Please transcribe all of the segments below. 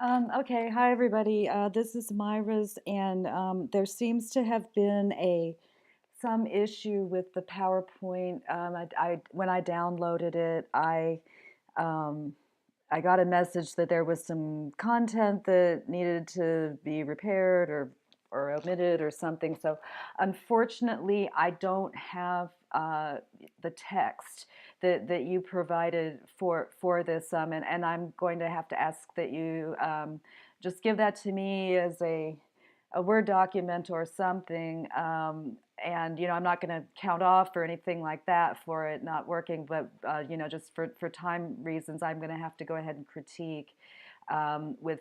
Okay, hi everybody. This is Myra's, and there seems to have been a some issue with the PowerPoint. When I downloaded it, um, I got a message that there was some content that needed to be repaired or omitted or something. So unfortunately, I don't have the text that you provided for this, and I'm going to have to ask that you just give that to me as a Word document or something. And I'm not going to count off or anything like that for it not working, but just for time reasons, I'm going to have to go ahead and critique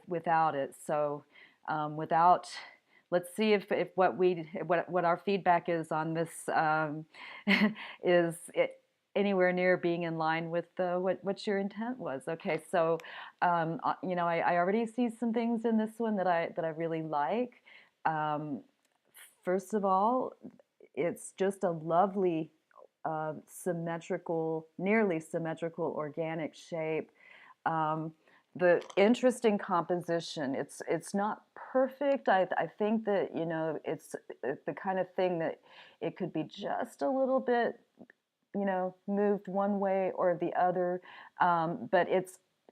without it. So without let's see if what our feedback is on this is anywhere near being in line with what your intent was. Okay, so I already see some things in this one that I really like. Um, First of all, it's just a lovely symmetrical, nearly symmetrical organic shape. Um, the interesting composition. It's not perfect. I think that it's the kind of thing that it could be just a little bit moved one way or the other, but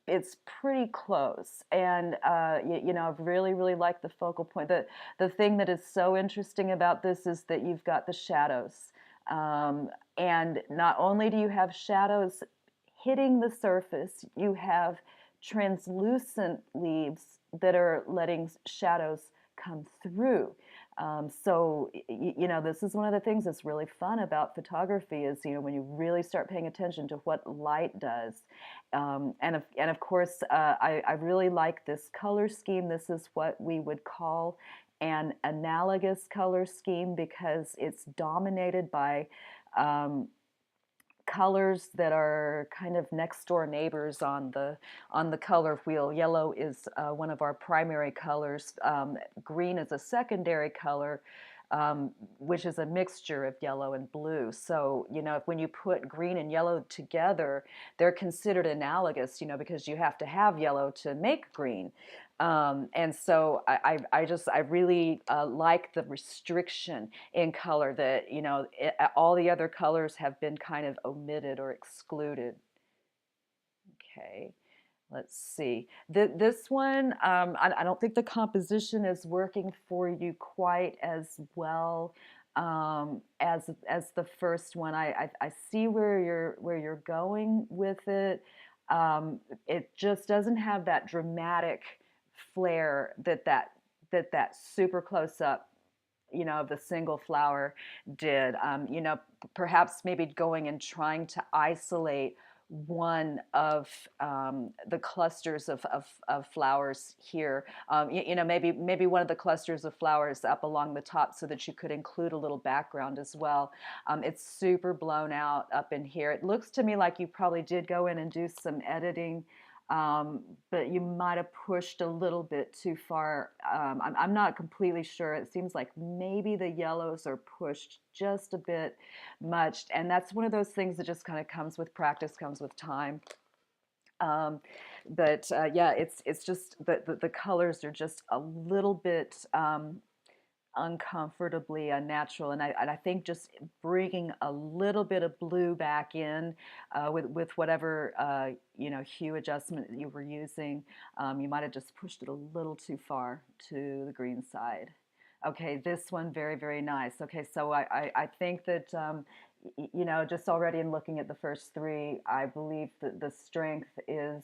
it's pretty close. And I've really liked the focal point. The thing that is so interesting about this is that you've got the shadows, and not only do you have shadows hitting the surface, you have translucent leaves that are letting shadows come through. This is one of the things that's really fun about photography is, when you really start paying attention to what light does. And of course, I really like this color scheme. This is what we would call an analogous color scheme because it's dominated by um, colors that are kind of next door neighbors on the color wheel. Yellow is one of our primary colors. Green is a secondary color, which is a mixture of yellow and blue. So, when you put green and yellow together, they're considered analogous, because you have to have yellow to make green. And so I really like the restriction in color that, all the other colors have been kind of omitted or excluded. Okay. Let's see. This one, I don't think the composition is working for you quite as well as the first one. I see where you're going with it. It just doesn't have that dramatic flair that super close up, of the single flower did. Perhaps maybe going and trying to isolate one of the clusters of flowers here. Maybe one of the clusters of flowers up along the top so that you could include a little background as well. It's super blown out up in here. It looks to me like you probably did go in and do some editing, but you might have pushed a little bit too far. I'm not completely sure. It seems like maybe the yellows are pushed just a bit much, and that's one of those things that just kind of comes with practice, comes with time. But yeah, it's just the colors are just a little bit uncomfortably unnatural, and I think just bringing a little bit of blue back in with whatever hue adjustment you were using, you might have just pushed it a little too far to the green side. Okay, this one very nice. Okay, so I think that just already in looking at the first three, I believe that the strength is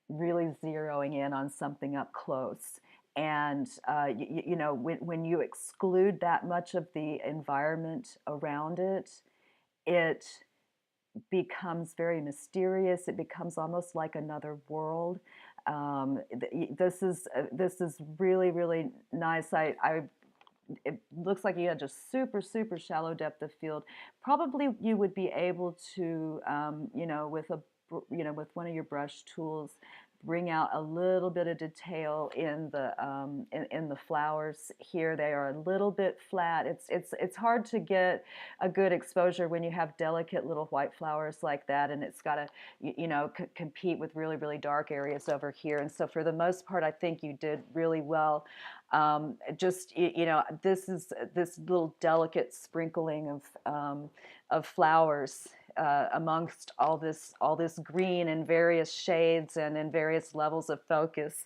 really zeroing in on something up close. And when you exclude that much of the environment around it, it becomes very mysterious. It becomes almost like another world. This is really nice. It looks like you had just super shallow depth of field. Probably you would be able to, with with one of your brush tools, bring out a little bit of detail in the flowers here. They are a little bit flat. It's hard to get a good exposure when you have delicate little white flowers like that, and it's got to compete with really dark areas over here. And so for the most part, I think you did really well. Just this is this little delicate sprinkling of flowers amongst all this green in various shades and in various levels of focus.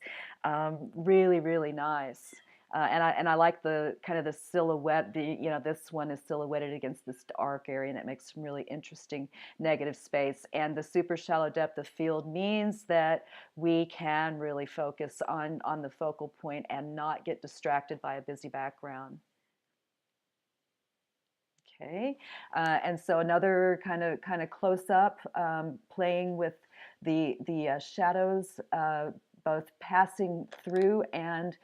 Really nice. And I like the kind of the silhouette. This one is silhouetted against this dark area, and it makes some really interesting negative space. And the super shallow depth of field means that we can really focus on the focal point and not get distracted by a busy background. Okay, and so another kind of close up, playing with the shadows, both passing through and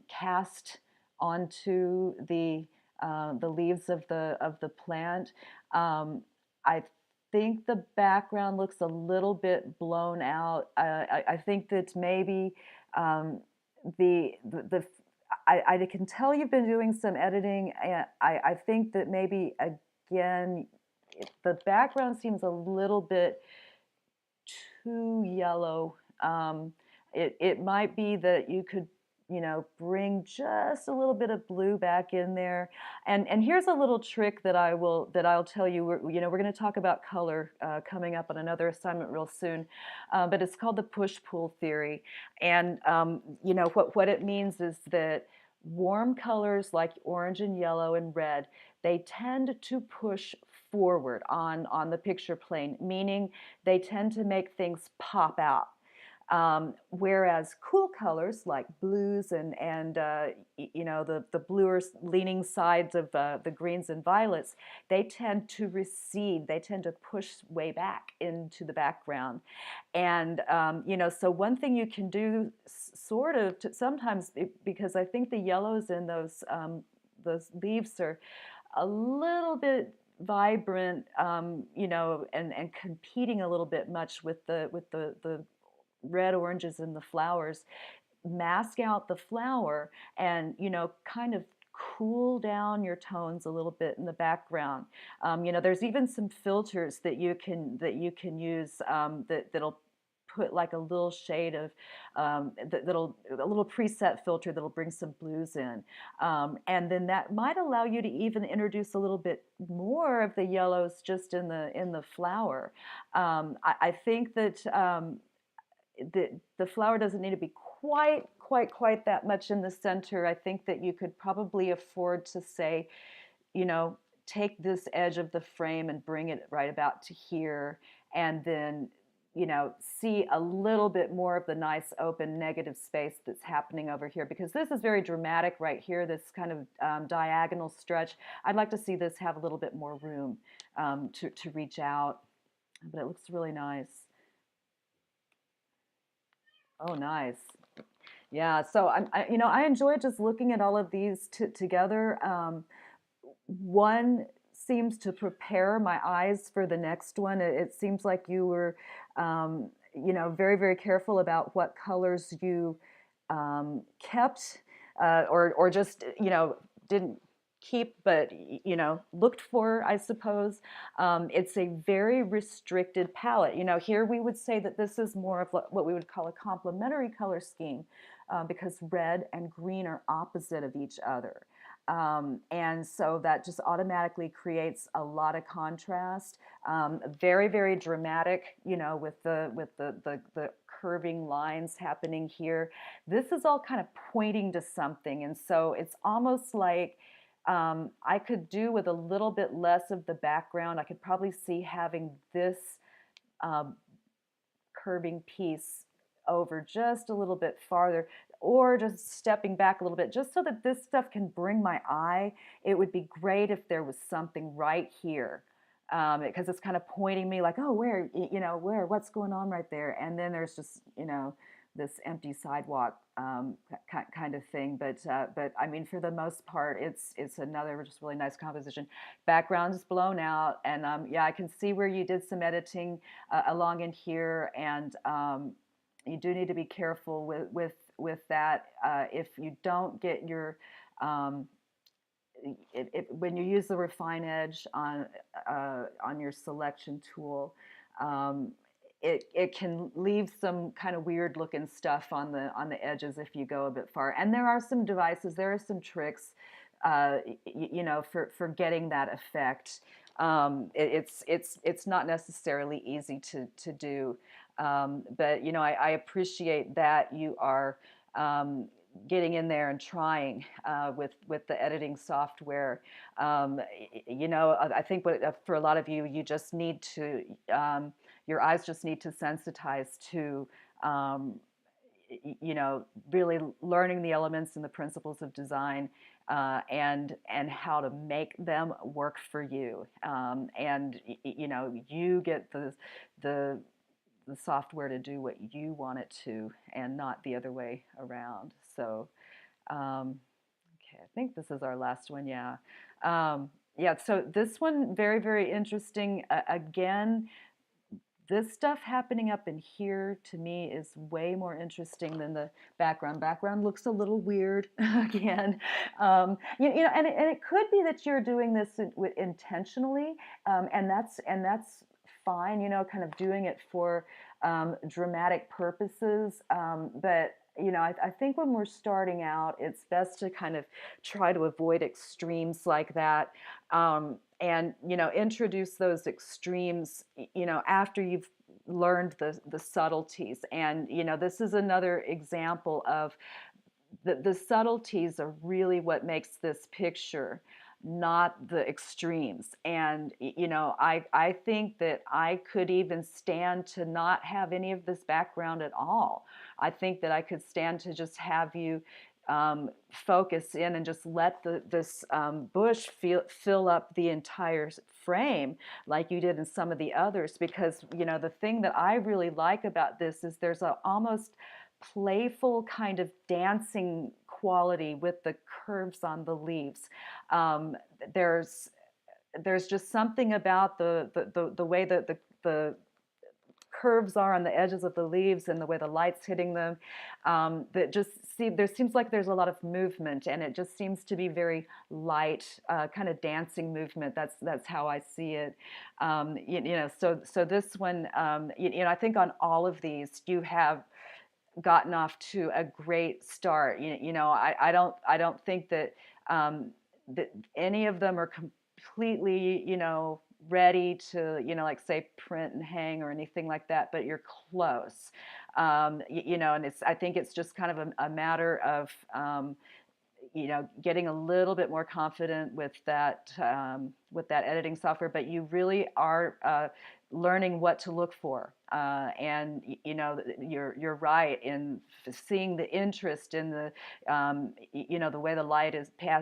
cast onto the leaves of the plant. I think the background looks a little bit blown out. I think that maybe the I can tell you've been doing some editing. And I think that maybe, again, the background seems a little bit too yellow. It might be that you could, bring just a little bit of blue back in there. And here's a little trick that I'll tell you. We're going to talk about color coming up on another assignment real soon, but it's called the push-pull theory. And what it means is that warm colors like orange and yellow and red, they tend to push forward on the picture plane, meaning they tend to make things pop out. Whereas cool colors like blues and the bluer leaning sides of the greens and violets, they tend to recede. They tend to push way back into the background. And so one thing you can do, sort of, sometimes, because I think the yellows in those leaves are a little bit vibrant, and competing a little bit much with the red, oranges, and the flowers. Mask out the flower and, kind of cool down your tones a little bit in the background. There's even some filters that you can use, that'll put like a little shade of a little preset filter that'll bring some blues in, and then that might allow you to even introduce a little bit more of the yellows just in the flower. I think that the flower doesn't need to be quite that much in the center. I think that you could probably afford to say, take this edge of the frame and bring it right about to here, and then see a little bit more of the nice open negative space that's happening over here, because this is very dramatic right here, this kind of diagonal stretch. I'd like to see this have a little bit more room to reach out, but it looks really nice. Oh, nice. Yeah, so I enjoy just looking at all of these together. One seems to prepare my eyes for the next one. It seems like you were, very careful about what colors you kept, or just didn't keep, but looked for, I suppose. It's a very restricted palette. Here we would say that this is more of what we would call a complementary color scheme, because red and green are opposite of each other. And so that just automatically creates a lot of contrast. Very dramatic, with the curving lines happening here. This is all kind of pointing to something, and so it's almost like I could do with a little bit less of the background. I could probably see having this curving piece over just a little bit farther, or just stepping back a little bit, just so that this stuff can bring my eye. It would be great if there was something right here, because it's kind of pointing me like, oh, where, what's going on right there? And then there's just, this empty sidewalk kind of thing. But I mean, for the most part, it's another just really nice composition. Background is blown out, and yeah, I can see where you did some editing along in here, and you do need to be careful with that. If you don't get your when you use the refine edge on your selection tool, um, it can leave some kind of weird looking stuff on the edges if you go a bit far. And there are some devices, there are some tricks, you know, for getting that effect. It's not necessarily easy to do, but you know, I appreciate that you are getting in there and trying with the editing software. Um, you know, I think for a lot of you, you just need to your eyes just need to sensitize to you know, really learning the elements and the principles of design, and how to make them work for you. And you know, you get the the software to do what you want it to, and not the other way around. So, okay, I think this is our last one. Yeah. Yeah, so this one, very, very interesting. Again, this stuff happening up in here to me is way more interesting than the background. Background looks a little weird again. You know, and it could be that you're doing this intentionally, and that's fine. You know, kind of doing it for dramatic purposes. But you know, I think when we're starting out, it's best to kind of try to avoid extremes like that. And you know, introduce those extremes, you know, after you've learned the subtleties. And you know, this is another example of the subtleties are really what makes this picture, not the extremes. And you know, I think that I could even stand to not have any of this background at all. I think that I could stand to just have you focus in and just let this bush fill up the entire frame like you did in some of the others. Because you know, the thing that I really like about this is there's a almost playful kind of dancing quality with the curves on the leaves. Um, there's there's just something about the way that the curves are on the edges of the leaves and the way the light's hitting them, that just there seems like there's a lot of movement, and it just seems to be very light, kind of dancing movement. That's how I see it. You know, so this one, you know, I think on all of these you have gotten off to a great start. You know, I don't think that that any of them are completely, you know, ready to, you know, like say print and hang or anything like that, but you're close. You know, and I think it's just kind of a matter of you know, getting a little bit more confident with that editing software. But you really are learning what to look for, and you know, you're right in seeing the interest in the you know, the way the light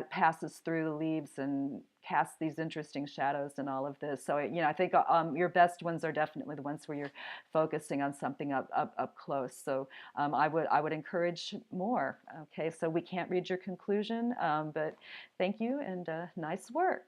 passes through the leaves and casts these interesting shadows and all of this. So you know, I think your best ones are definitely the ones where you're focusing on something up close. So I would encourage more. Okay, so we can't read your conclusion, but thank you, and nice work.